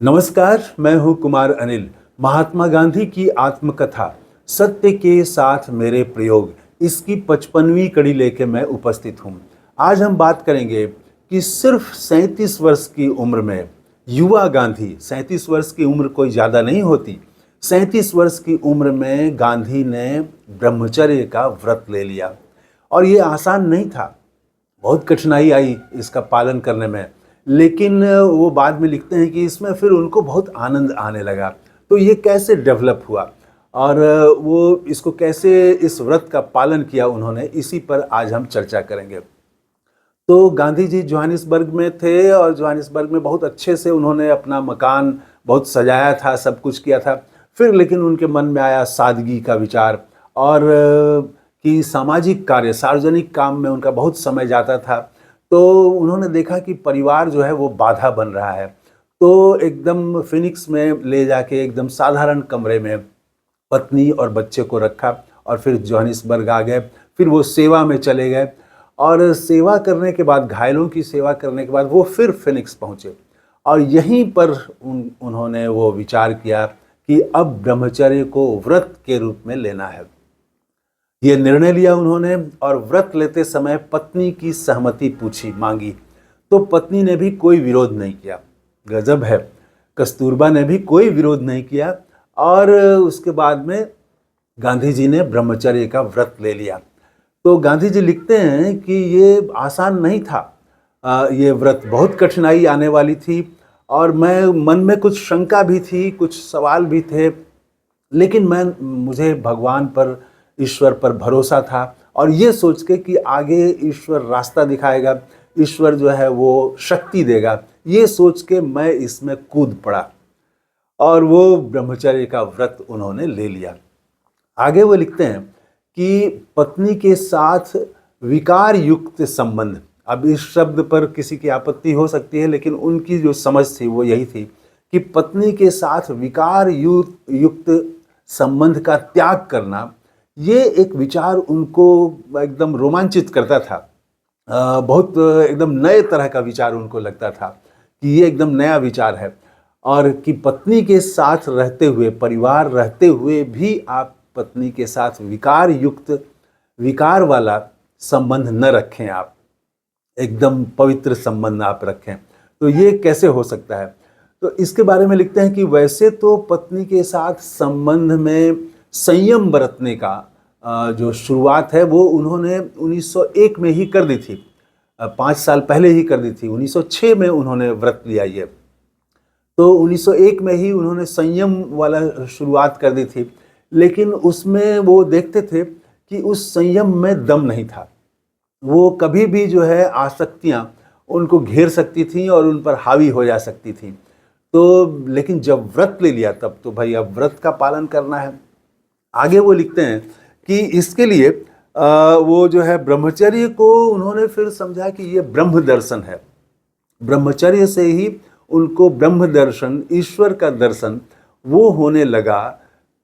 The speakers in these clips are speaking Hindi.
नमस्कार, मैं हूं कुमार अनिल। महात्मा गांधी की आत्मकथा सत्य के साथ मेरे प्रयोग, इसकी 55वीं कड़ी लेके मैं उपस्थित हूं। आज हम बात करेंगे कि सिर्फ 37 वर्ष की उम्र में युवा गांधी, 37 वर्ष की उम्र कोई ज़्यादा नहीं होती, 37 वर्ष की उम्र में गांधी ने ब्रह्मचर्य का व्रत ले लिया। और ये आसान नहीं था, बहुत कठिनाई आई इसका पालन करने में। लेकिन वो बाद में लिखते हैं कि इसमें फिर उनको बहुत आनंद आने लगा। तो ये कैसे डेवलप हुआ और वो इसको कैसे, इस व्रत का पालन किया उन्होंने, इसी पर आज हम चर्चा करेंगे। तो गांधी जी जोहानिसबर्ग में थे और जोहानिसबर्ग में बहुत अच्छे से उन्होंने अपना मकान बहुत सजाया था, सब कुछ किया था। फिर लेकिन उनके मन में आया सादगी का विचार और कि सामाजिक कार्य, सार्वजनिक काम में उनका बहुत समय जाता था। तो उन्होंने देखा कि परिवार जो है वो बाधा बन रहा है। तो एकदम फिनिक्स में ले जाके एकदम साधारण कमरे में पत्नी और बच्चे को रखा और फिर जोहानिसबर्ग आ गए। फिर वो सेवा में चले गए और सेवा करने के बाद, घायलों की सेवा करने के बाद वो फिर फिनिक्स पहुँचे। और यहीं पर उन्होंने वो विचार किया कि अब ब्रह्मचर्य को व्रत के रूप में लेना है। ये निर्णय लिया उन्होंने और व्रत लेते समय पत्नी की सहमति मांगी। तो पत्नी ने भी कोई विरोध नहीं किया। गजब है, कस्तूरबा ने भी कोई विरोध नहीं किया। और उसके बाद में गांधी जी ने ब्रह्मचर्य का व्रत ले लिया। तो गांधी जी लिखते हैं कि ये आसान नहीं था, ये व्रत बहुत कठिनाई आने वाली थी और मैं मन में कुछ शंका भी थी, कुछ सवाल भी थे। लेकिन मुझे भगवान पर, ईश्वर पर भरोसा था और ये सोच के कि आगे ईश्वर रास्ता दिखाएगा, ईश्वर जो है वो शक्ति देगा, ये सोच के मैं इसमें कूद पड़ा और वो ब्रह्मचर्य का व्रत उन्होंने ले लिया। आगे वो लिखते हैं कि पत्नी के साथ विकार युक्त संबंध, अब इस शब्द पर किसी की आपत्ति हो सकती है, लेकिन उनकी जो समझ थी वो यही थी कि पत्नी के साथ विकार युक्त संबंध का त्याग करना, ये एक विचार उनको एकदम रोमांचित करता था। बहुत एकदम नए तरह का विचार उनको लगता था कि ये एकदम नया विचार है और कि पत्नी के साथ रहते हुए, परिवार रहते हुए भी आप पत्नी के साथ विकार युक्त, विकार वाला संबंध न रखें, आप एकदम पवित्र संबंध आप रखें। तो ये कैसे हो सकता है? तो इसके बारे में लिखते हैं कि वैसे तो पत्नी के साथ संबंध में संयम बरतने का जो शुरुआत है वो उन्होंने 1901 में ही कर दी थी, 5 साल पहले ही कर दी थी। 1906 में उन्होंने व्रत लिया ये। तो 1901 में ही उन्होंने संयम वाला शुरुआत कर दी थी। लेकिन उसमें वो देखते थे कि उस संयम में दम नहीं था। वो कभी भी जो है आसक्तियाँ उनको घेर सकती थीं और उन पर हावी हो जा सकती थीं। तो लेकिन जब व्रत ले लिया तब तो भाई अब व्रत का पालन करना है। आगे वो लिखते हैं कि इसके लिए वो जो है ब्रह्मचर्य को उन्होंने फिर समझा कि ये ब्रह्म दर्शन है। ब्रह्मचर्य से ही उनको ब्रह्म दर्शन, ईश्वर का दर्शन वो होने लगा।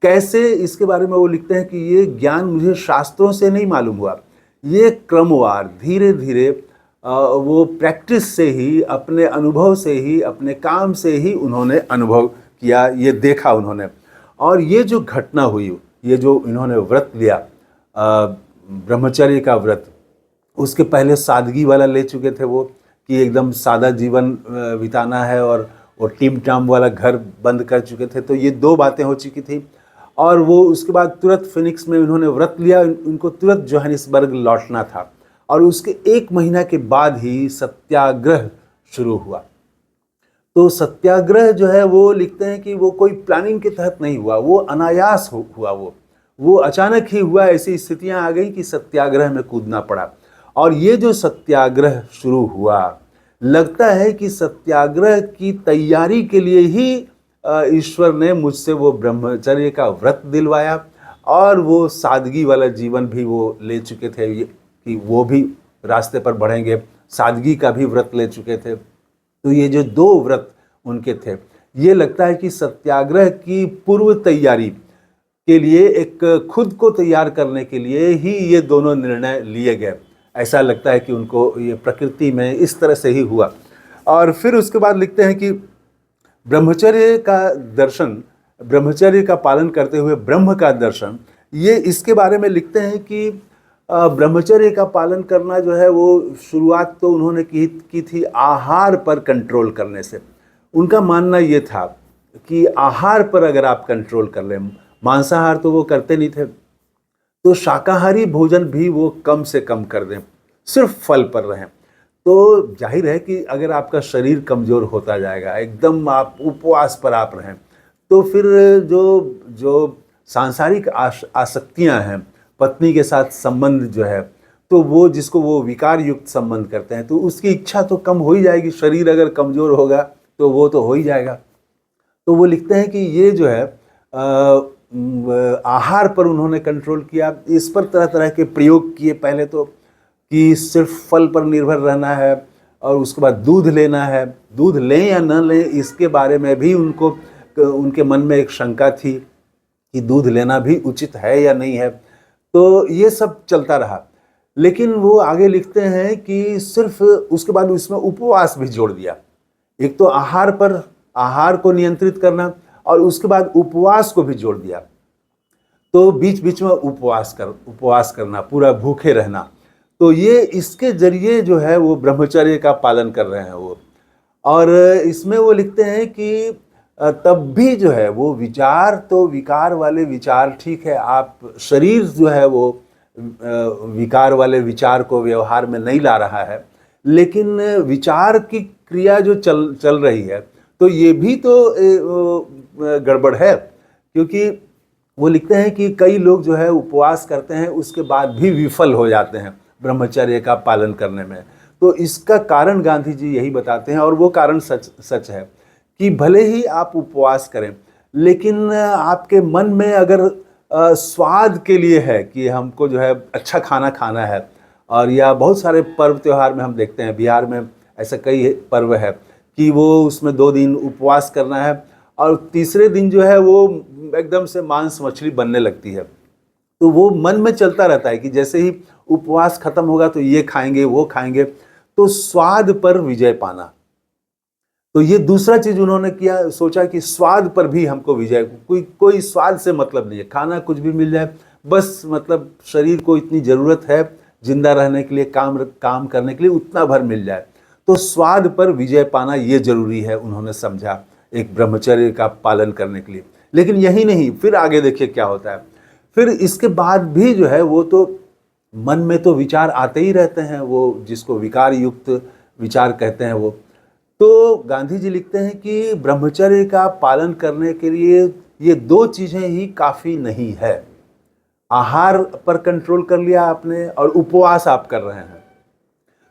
कैसे, इसके बारे में वो लिखते हैं कि ये ज्ञान मुझे शास्त्रों से नहीं मालूम हुआ, ये क्रमवार धीरे धीरे वो प्रैक्टिस से ही, अपने अनुभव से ही, अपने काम से ही उन्होंने अनुभव किया, ये देखा उन्होंने। और ये जो घटना हुई, ये जो इन्होंने व्रत लिया, ब्रह्मचर्य का व्रत, उसके पहले सादगी वाला ले चुके थे वो कि एकदम सादा जीवन बिताना है और टीम टाम वाला घर बंद कर चुके थे। तो ये 2 बातें हो चुकी थी। और वो उसके बाद तुरंत फिनिक्स में उन्होंने व्रत लिया, उनको तुरंत जोहानिसबर्ग लौटना था और उसके 1 महीना के बाद ही सत्याग्रह शुरू हुआ। तो सत्याग्रह जो है वो लिखते हैं कि वो कोई प्लानिंग के तहत नहीं हुआ, वो अनायास हुआ। वो अचानक ही हुआ। ऐसी स्थितियां आ गई कि सत्याग्रह में कूदना पड़ा। और ये जो सत्याग्रह शुरू हुआ, लगता है कि सत्याग्रह की तैयारी के लिए ही ईश्वर ने मुझसे वो ब्रह्मचर्य का व्रत दिलवाया और वो सादगी वाला जीवन भी वो ले चुके थे, कि वो भी रास्ते पर बढ़ेंगे, सादगी का भी व्रत ले चुके थे। तो ये जो 2 व्रत उनके थे, ये लगता है कि सत्याग्रह की पूर्व तैयारी के लिए, एक खुद को तैयार करने के लिए ही ये दोनों निर्णय लिए गए। ऐसा लगता है कि उनको ये प्रकृति में इस तरह से ही हुआ। और फिर उसके बाद लिखते हैं कि ब्रह्मचर्य का दर्शन, ब्रह्मचर्य का पालन करते हुए ब्रह्म का दर्शन, ये इसके बारे में लिखते हैं कि ब्रह्मचर्य का पालन करना जो है वो शुरुआत तो उन्होंने की थी आहार पर कंट्रोल करने से। उनका मानना ये था कि आहार पर अगर आप कंट्रोल कर लें, मांसाहार तो वो करते नहीं थे, तो शाकाहारी भोजन भी वो कम से कम कर दें, सिर्फ फल पर रहें, तो जाहिर है कि अगर आपका शरीर कमज़ोर होता जाएगा, एकदम आप उपवास पर आप रहें, तो फिर जो सांसारिक आसक्तियां हैं, पत्नी के साथ संबंध जो है, तो वो जिसको वो विकार युक्त संबंध करते हैं, तो उसकी इच्छा तो कम हो ही जाएगी। शरीर अगर कमज़ोर होगा तो वो तो हो ही जाएगा। तो वो लिखते हैं कि ये जो है आहार पर उन्होंने कंट्रोल किया, इस पर तरह तरह के प्रयोग किए। पहले तो कि सिर्फ फल पर निर्भर रहना है, और उसके बाद दूध लेना है, दूध लें या न लें इसके बारे में भी उनके मन में एक शंका थी कि दूध लेना भी उचित है या नहीं है। तो ये सब चलता रहा, लेकिन वो आगे लिखते हैं कि सिर्फ उसके बाद उसमें उपवास भी जोड़ दिया। एक तो आहार को नियंत्रित करना, और उसके बाद उपवास को भी जोड़ दिया। तो बीच बीच में उपवास करना, पूरा भूखे रहना। तो ये इसके जरिए जो है वो ब्रह्मचर्य का पालन कर रहे हैं वो। और इसमें वो लिखते हैं कि तब भी जो है वो विचार, तो विकार वाले विचार ठीक है, आप शरीर जो है वो विकार वाले विचार को व्यवहार में नहीं ला रहा है, लेकिन विचार की क्रिया जो चल रही है, तो ये भी तो गड़बड़ है। क्योंकि वो लिखते हैं कि कई लोग जो है उपवास करते हैं, उसके बाद भी विफल हो जाते हैं ब्रह्मचर्य का पालन करने में। तो इसका कारण गांधी जी यही बताते हैं, और वो कारण सच है कि भले ही आप उपवास करें, लेकिन आपके मन में अगर स्वाद के लिए है कि हमको जो है अच्छा खाना खाना है, और या बहुत सारे पर्व त्योहार में हम देखते हैं, बिहार में ऐसा कई पर्व है कि वो उसमें 2 दिन उपवास करना है, और तीसरे दिन जो है वो एकदम से मांस मछली बनने लगती है। तो वो मन में चलता रहता है कि जैसे ही उपवास खत्म होगा तो ये खाएंगे वो खाएंगे, तो स्वाद पर विजय पाना। तो ये दूसरा चीज उन्होंने किया, सोचा कि स्वाद पर भी हमको विजय, कोई स्वाद से मतलब नहीं है, खाना कुछ भी मिल जाए, बस मतलब शरीर को इतनी जरूरत है जिंदा रहने के लिए, काम करने के लिए, उतना भर मिल जाए। तो स्वाद पर विजय पाना ये जरूरी है, उन्होंने समझा एक ब्रह्मचर्य का पालन करने के लिए। लेकिन यही नहीं, फिर आगे देखिए क्या होता है। फिर इसके बाद भी जो है वो तो मन में तो विचार आते ही रहते हैं, वो जिसको विकार युक्त विचार कहते हैं वो। तो गांधी जी लिखते हैं कि ब्रह्मचर्य का पालन करने के लिए ये 2 चीजें ही काफी नहीं है। आहार पर कंट्रोल कर लिया आपने, और उपवास आप कर रहे हैं,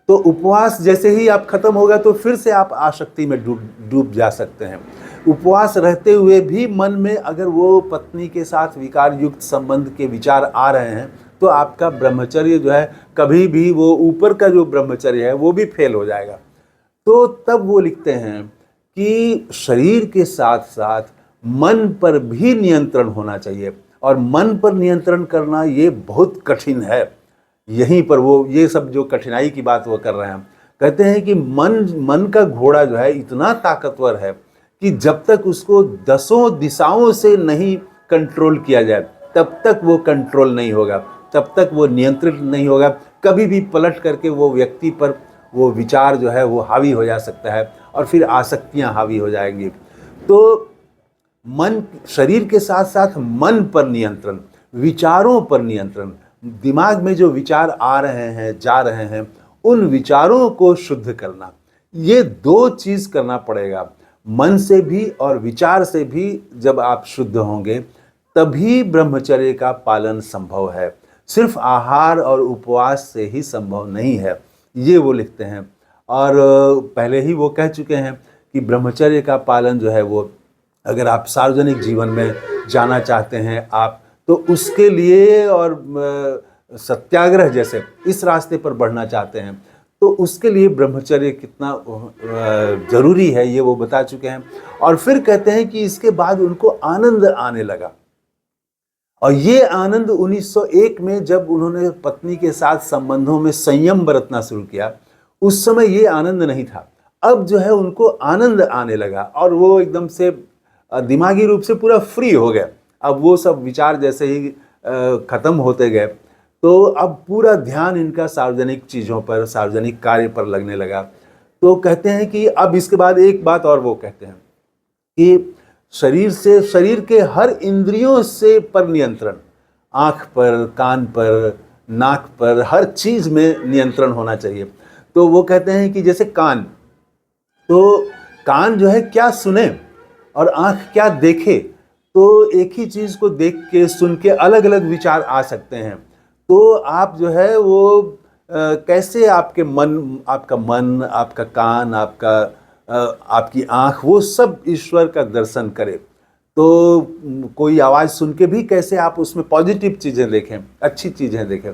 तो उपवास जैसे ही आप खत्म होगा तो फिर से आप आसक्ति में डूब जा सकते हैं। उपवास रहते हुए भी मन में अगर वो पत्नी के साथ विकार युक्त संबंध के विचार आ रहे हैं, तो आपका ब्रह्मचर्य जो है कभी भी, वो ऊपर का जो ब्रह्मचर्य है वो भी फेल हो जाएगा। तो तब वो लिखते हैं कि शरीर के साथ साथ मन पर भी नियंत्रण होना चाहिए, और मन पर नियंत्रण करना ये बहुत कठिन है। यहीं पर वो ये सब जो कठिनाई की बात वो कर रहे हैं, कहते हैं कि मन का घोड़ा जो है इतना ताकतवर है कि जब तक उसको 10 दिशाओं से नहीं कंट्रोल किया जाए, तब तक वो कंट्रोल नहीं होगा, तब तक वो नियंत्रित नहीं होगा। कभी भी पलट करके वो व्यक्ति पर वो विचार जो है वो हावी हो जा सकता है, और फिर आसक्तियां हावी हो जाएंगी। तो मन, शरीर के साथ साथ मन पर नियंत्रण, विचारों पर नियंत्रण, दिमाग में जो विचार आ रहे हैं, जा रहे हैं, उन विचारों को शुद्ध करना, ये 2 चीज करना पड़ेगा। मन से भी और विचार से भी जब आप शुद्ध होंगे, तभी ब्रह्मचर्य का पालन संभव है। सिर्फ आहार और उपवास से ही संभव नहीं है, ये वो लिखते हैं। और पहले ही वो कह चुके हैं कि ब्रह्मचर्य का पालन जो है वो, अगर आप सार्वजनिक जीवन में जाना चाहते हैं आप, तो उसके लिए, और सत्याग्रह जैसे इस रास्ते पर बढ़ना चाहते हैं, तो उसके लिए ब्रह्मचर्य कितना जरूरी है ये वो बता चुके हैं। और फिर कहते हैं कि इसके बाद उनको आनंद आने लगा, और ये आनंद 1901 में जब उन्होंने पत्नी के साथ संबंधों में संयम बरतना शुरू किया, उस समय ये आनंद नहीं था। अब जो है उनको आनंद आने लगा और वो एकदम से दिमागी रूप से पूरा फ्री हो गया। अब वो सब विचार जैसे ही खत्म होते गए तो अब पूरा ध्यान इनका सार्वजनिक चीज़ों पर, सार्वजनिक कार्य पर लगने लगा। तो कहते हैं कि अब इसके बाद एक बात और वो कहते हैं कि शरीर के हर इंद्रियों से पर नियंत्रण, आँख पर, कान पर, नाक पर, हर चीज़ में नियंत्रण होना चाहिए। तो वो कहते हैं कि जैसे कान, तो कान जो है क्या सुने और आँख क्या देखे, तो एक ही चीज़ को देख के सुन के अलग अलग विचार आ सकते हैं। तो आप जो है वो कैसे आपका मन, आपका कान, आपकी आँख वो सब ईश्वर का दर्शन करे। तो कोई आवाज़ सुन के भी कैसे आप उसमें पॉजिटिव चीज़ें देखें, अच्छी चीज़ें देखें।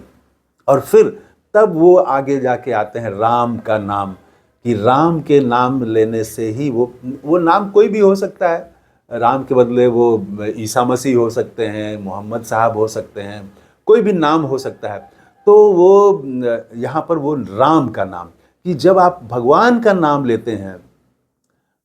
और फिर तब वो आगे जाके आते हैं राम का नाम, कि राम के नाम लेने से ही वो नाम कोई भी हो सकता है। राम के बदले वो ईसा मसीह हो सकते हैं, मोहम्मद साहब हो सकते हैं, कोई भी नाम हो सकता है। तो वो यहाँ पर वो राम का नाम, कि जब आप भगवान का नाम लेते हैं,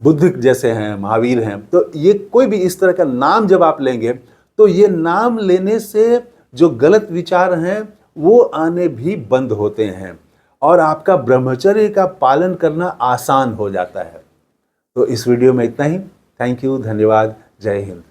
बुद्ध जैसे हैं, महावीर हैं, तो ये कोई भी इस तरह का नाम जब आप लेंगे तो ये नाम लेने से जो गलत विचार हैं वो आने भी बंद होते हैं और आपका ब्रह्मचर्य का पालन करना आसान हो जाता है। तो इस वीडियो में इतना ही। थैंक यू, धन्यवाद, जय हिंद।